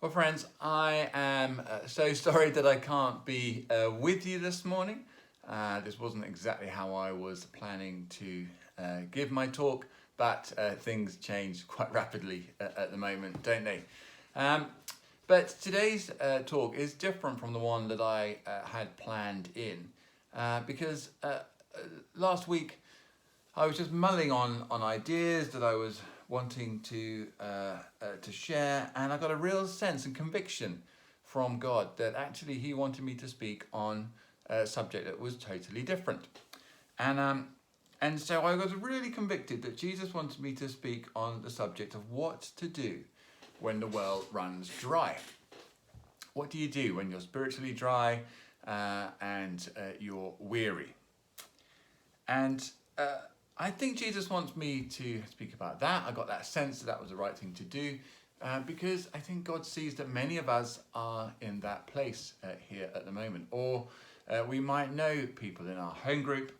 Well, friends, I am so sorry that I can't be with you this morning. This wasn't exactly how I was planning to give my talk, but things change quite rapidly at the moment, don't they? Um, but today's talk is different from the one that I had planned in because last week I was just mulling on ideas that I was wanting to share, and I got a real sense and conviction from God that actually He wanted me to speak on a subject that was totally different, and and so I was really convicted that Jesus wanted me to speak on the subject of what to do when the well runs dry. What do you do when you're spiritually dry and you're weary? And I think Jesus wants me to speak about that. I got that sense that that was the right thing to do because I think God sees that many of us are in that place here at the moment. Or we might know people in our home group,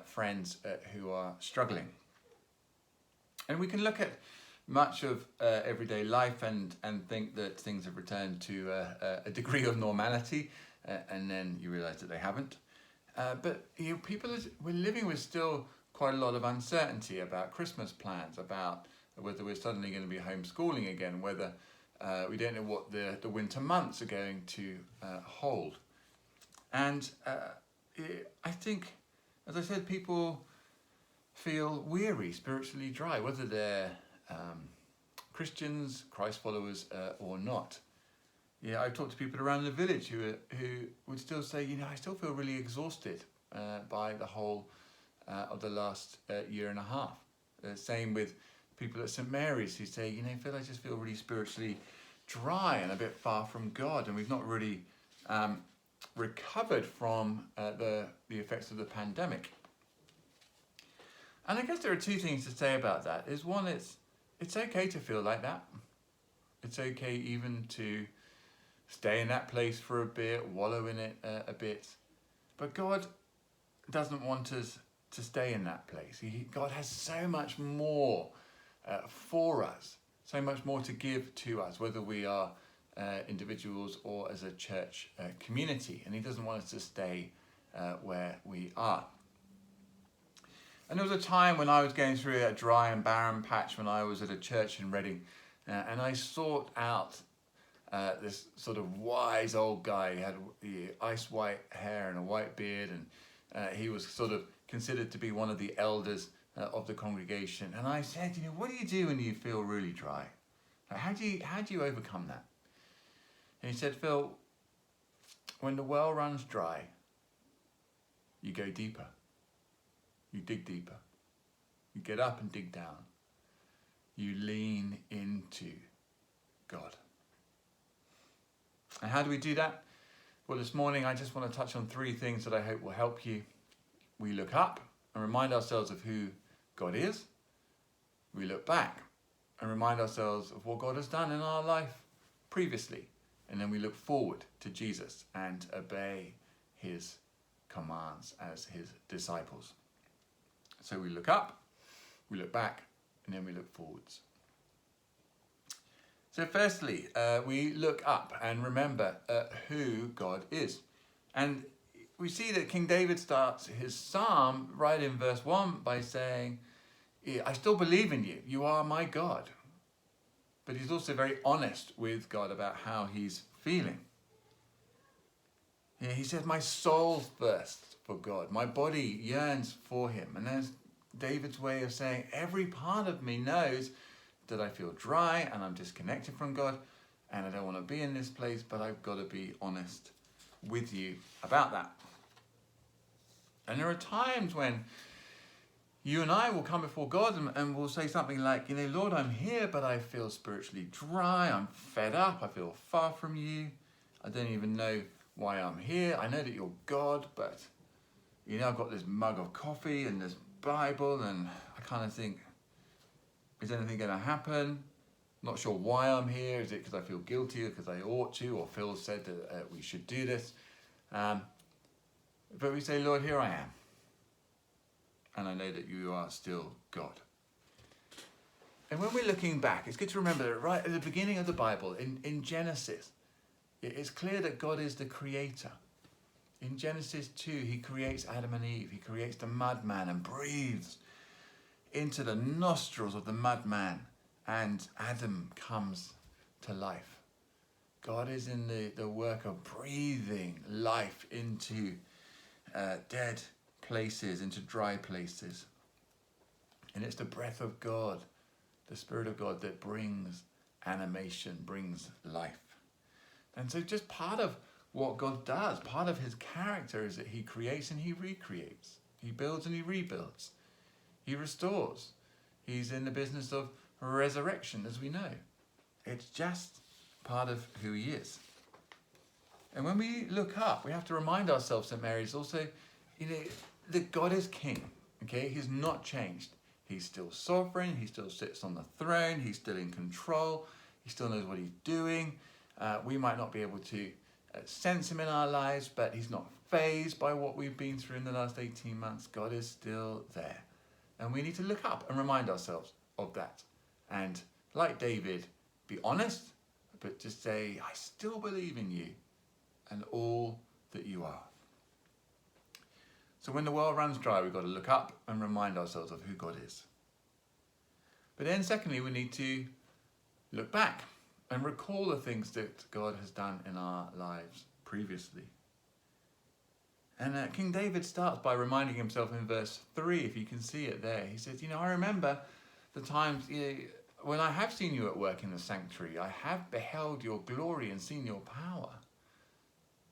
friends who are struggling. And we can look at much of everyday life and think that things have returned to a degree of normality, and then you realize that they haven't. But people we're living with still quite a lot of uncertainty about Christmas plans, about whether we're suddenly going to be homeschooling again, whether we don't know what the winter months are going to hold. And I think, as I said, people feel weary, spiritually dry, whether they're Christians, Christ followers, or not. Yeah, I've talked to people around the village who would still say, I still feel really exhausted by the whole of the last year and a half. Same with people at St Mary's who say, I just feel really spiritually dry and a bit far from God, and we've not really recovered from the effects of the pandemic. And I guess there are two things to say about that. Is one, it's okay to feel like that. It's okay even to stay in that place for a bit, wallow in it a bit. But God doesn't want us to stay in that place. God has so much more for us, so much more to give to us, whether we are individuals or as a church community. And He doesn't want us to stay where we are. And there was a time when I was going through a dry and barren patch when I was at a church in Reading, and I sought out this sort of wise old guy. He had the ice white hair and a white beard, and he was sort of considered to be one of the elders of the congregation. And I said, what do you do when you feel really dry? How do you overcome that? And he said, Phil, when the well runs dry, you go deeper. You dig deeper. You get up and dig down. You lean into God. And how do we do that? Well, this morning I just want to touch on three things that I hope will help you. We look up and remind ourselves of who God is. We look back and remind ourselves of what God has done in our life previously. And then we look forward to Jesus and obey His commands as His disciples. So we look up, we look back, and then we look forwards. So firstly, we look up and remember who God is. And we see that King David starts his psalm right in verse 1 by saying, I still believe in you. You are my God. But he's also very honest with God about how he's feeling. He says, my soul thirsts for God. My body yearns for Him. And there's David's way of saying, every part of me knows that I feel dry and I'm disconnected from God and I don't want to be in this place, but I've got to be honest with you about that. And there are times when you and I will come before God and we'll say something like, Lord, I'm here, but I feel spiritually dry. I'm fed up. I feel far from you. I don't even know why I'm here. I know that you're God, but I've got this mug of coffee and this Bible, and I kind of think, is anything going to happen? Not sure why I'm here. Is it because I feel guilty or because I ought to, or Phil said that we should do this? But we say, Lord, here I am. And I know that you are still God. And when we're looking back, it's good to remember that right at the beginning of the Bible, in Genesis, it's clear that God is the creator. In Genesis 2, he creates Adam and Eve. He creates the mud man and breathes into the nostrils of the mud man, and Adam comes to life. God is in the work of breathing life into dead places, into dry places. And it's the breath of God, the Spirit of God, that brings animation, brings life. And so just part of what God does, part of his character, is that he creates and he recreates. He builds and he rebuilds. He restores. He's in the business of resurrection, as we know. It's just part of who he is. And when we look up, we have to remind ourselves that Mary is also, that God is king. Okay, he's not changed. He's still sovereign. He still sits on the throne. He's still in control. He still knows what he's doing. We might not be able to sense him in our lives, but he's not fazed by what we've been through in the last 18 months. God is still there. And we need to look up and remind ourselves of that. And like David, be honest, but just say, I still believe in you and all that you are. So when the well runs dry, we've got to look up and remind ourselves of who God is. But then secondly, we need to look back and recall the things that God has done in our lives previously. And King David starts by reminding himself in verse 3, if you can see it there. He says, I remember the times when I have seen you at work in the sanctuary. I have beheld your glory and seen your power.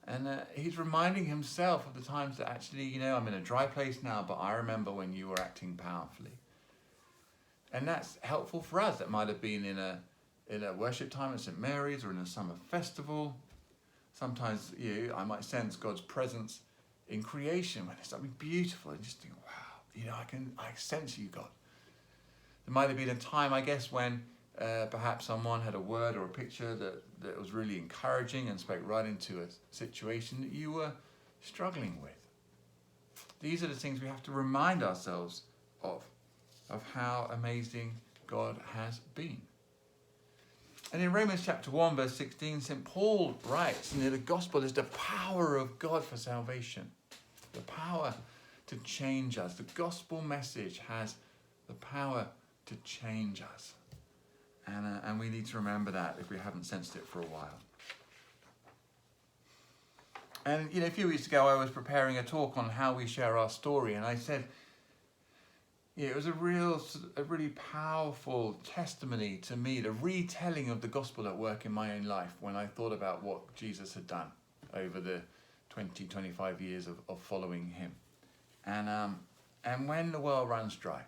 And he's reminding himself of the times that actually, I'm in a dry place now, but I remember when you were acting powerfully. And that's helpful for us. That might have been in a worship time at St. Mary's or in a summer festival. Sometimes I might sense God's presence in creation when there's something beautiful and just think, wow, I sense you, God. There might have been a time, I guess, when perhaps someone had a word or a picture that was really encouraging and spoke right into a situation that you were struggling with. These are the things we have to remind ourselves of how amazing God has been. And in Romans chapter 1, verse 16, St. Paul writes, the gospel is the power of God for salvation. The power to change us. The gospel message has the power to change us. And we need to remember that if we haven't sensed it for a while. And a few weeks ago I was preparing a talk on how we share our story, and I said it was a really powerful testimony to me, the retelling of the gospel at work in my own life when I thought about what Jesus had done over the 25 years of following him. And when the well runs dry,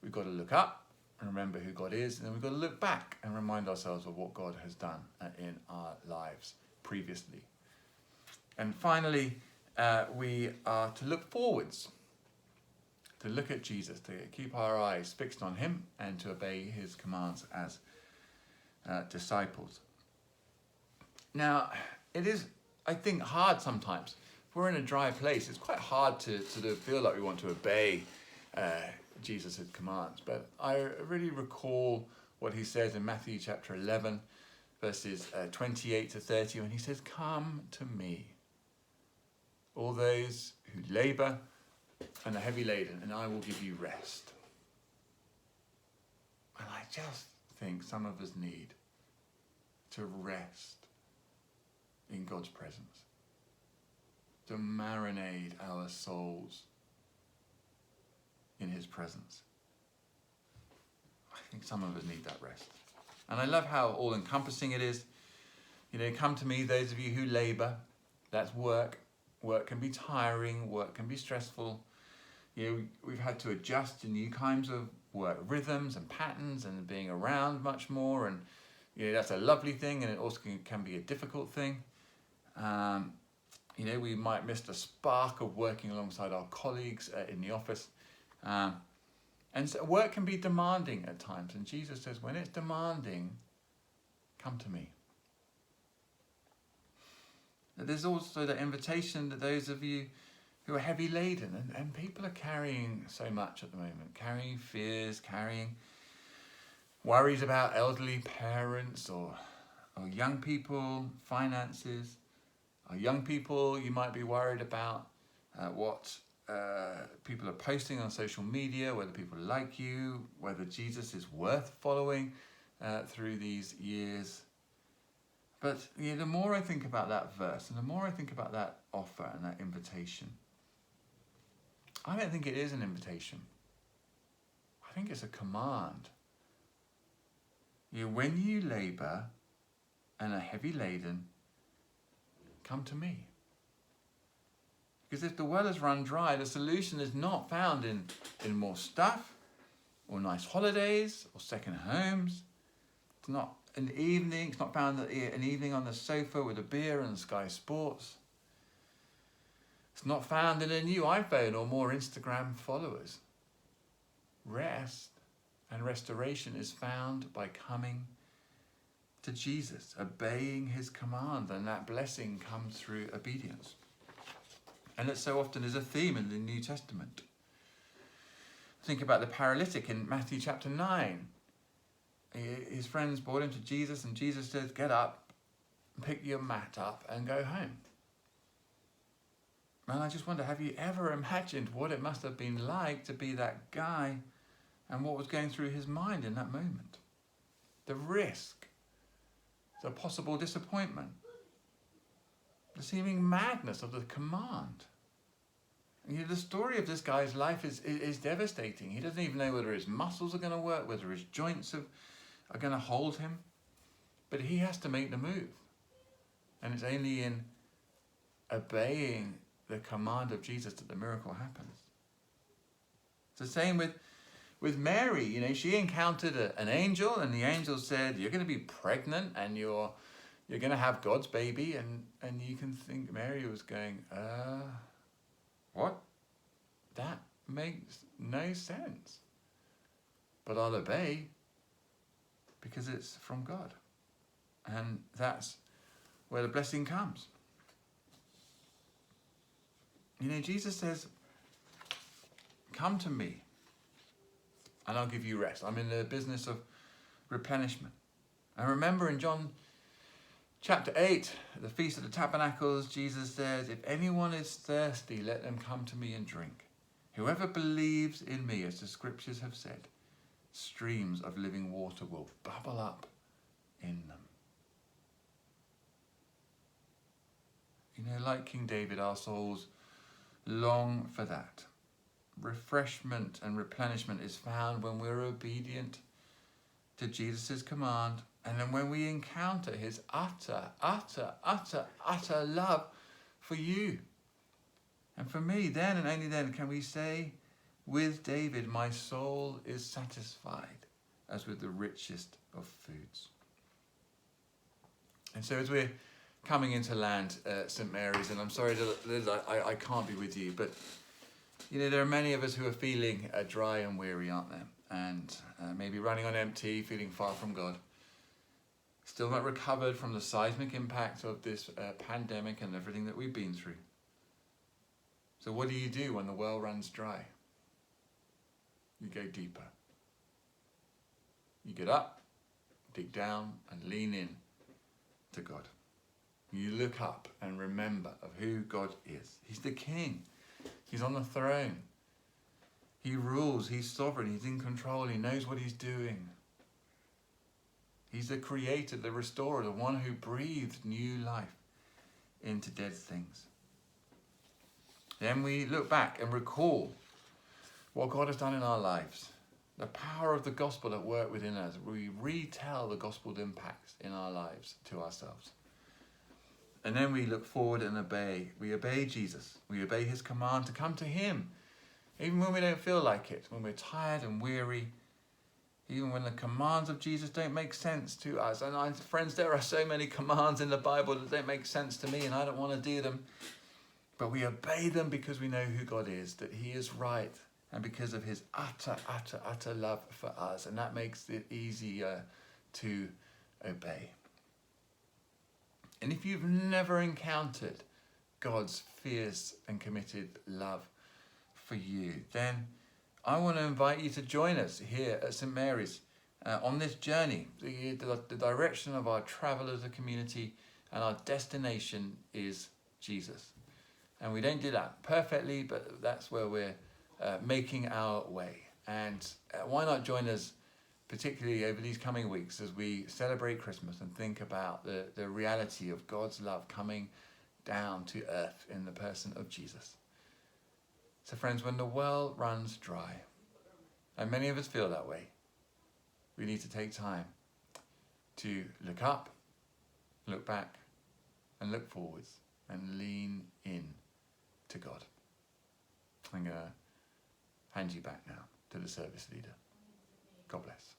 we've got to look up and remember who God is, and then we've got to look back and remind ourselves of what God has done in our lives previously. And finally, we are to look forwards, to look at Jesus, to keep our eyes fixed on him and to obey his commands as disciples. Now, it is, I think, hard sometimes. If we're in a dry place, it's quite hard to sort of feel like we want to obey Jesus' commands. But I really recall what he says in Matthew chapter 11, verses 28 to 30, when he says, "Come to me, all those who labour and are heavy laden, and I will give you rest." And I just think some of us need to rest in God's presence, to marinate our souls in his presence. I think some of us need that rest. And I love how all-encompassing it is. Come to me, those of you who labour. That's work. Work can be tiring. Work can be stressful. We've had to adjust to new kinds of work rhythms and patterns and being around much more. And that's a lovely thing, and it also can be a difficult thing. We might miss the spark of working alongside our colleagues in the office. And so work can be demanding at times. And Jesus says, when it's demanding, come to me. There's also the invitation to those of you who are heavy laden. And people are carrying so much at the moment, carrying fears, carrying worries about elderly parents or young people, finances. Young people, you might be worried about what people are posting on social media, whether people like you, whether Jesus is worth following through these years. But the more I think about that verse and the more I think about that offer and that invitation, I don't think it is an invitation. I think it's a command. When you labour and are heavy laden, come to me. Because if the well has run dry, the solution is not found in more stuff or nice holidays or second homes. It's not an evening. It's not found an evening on the sofa with a beer and Sky Sports. It's not found in a new iPhone or more Instagram followers. Rest and restoration is found by coming to Jesus, obeying his command, and that blessing comes through obedience. And it so often is a theme in the New Testament. Think about the paralytic in Matthew chapter 9. His friends brought him to Jesus, and Jesus says, get up, pick your mat up and go home. And I just wonder, have you ever imagined what it must have been like to be that guy and what was going through his mind in that moment? The risk, the possible disappointment, the seeming madness of the command. And the story of this guy's life is devastating. He doesn't even know whether his muscles are going to work, whether his joints are going to hold him. But he has to make the move. And it's only in obeying the command of Jesus that the miracle happens. It's the same with Mary. She encountered an angel, and the angel said, you're going to be pregnant and you're going to have God's baby. And you can think Mary was going, what? That makes no sense. But I'll obey because it's from God. And that's where the blessing comes. Jesus says, come to me and I'll give you rest. I'm in the business of replenishment. And remember in John chapter 8, the Feast of the Tabernacles, Jesus says, if anyone is thirsty, let them come to me and drink. Whoever believes in me, as the scriptures have said, streams of living water will bubble up in them. Like King David, our souls long for that. Refreshment and replenishment is found when we're obedient to Jesus' command, and then when we encounter his utter love for you and for me. Then and only then can we say with David, my soul is satisfied as with the richest of foods. And so as we're coming into land, St. Mary's, and I'm sorry that I can't be with you, but there are many of us who are feeling dry and weary, aren't there? And maybe running on empty, feeling far from God. Still not recovered from the seismic impact of this pandemic and everything that we've been through. So what do you do when the well runs dry? You go deeper. You get up, dig down, and lean in to God. You look up and remember of who God is. He's the King. He's on the throne. He rules. He's sovereign. He's in control. He knows what he's doing. He's the creator, the restorer, the one who breathed new life into dead things. Then we look back and recall what God has done in our lives. The power of the gospel at work within us. We retell the gospel's impacts in our lives to ourselves. And then we look forward and obey. We obey Jesus. We obey his command to come to him. Even when we don't feel like it, when we're tired and weary, even when the commands of Jesus don't make sense to us. And friends, there are so many commands in the Bible that don't make sense to me and I don't want to do them. But we obey them because we know who God is, that he is right, and because of his utter love for us. And that makes it easier to obey. And if you've never encountered God's fierce and committed love for you, then I want to invite you to join us here at St. Mary's. on this journey. The direction of our travel as a community and our destination is Jesus. And we don't do that perfectly, but that's where we're making our way. And why not join us, particularly over these coming weeks, as we celebrate Christmas and think about the reality of God's love coming down to earth in the person of Jesus. So friends, when the well runs dry, and many of us feel that way, we need to take time to look up, look back, and look forwards, and lean in to God. I'm going to hand you back now to the service leader. God bless.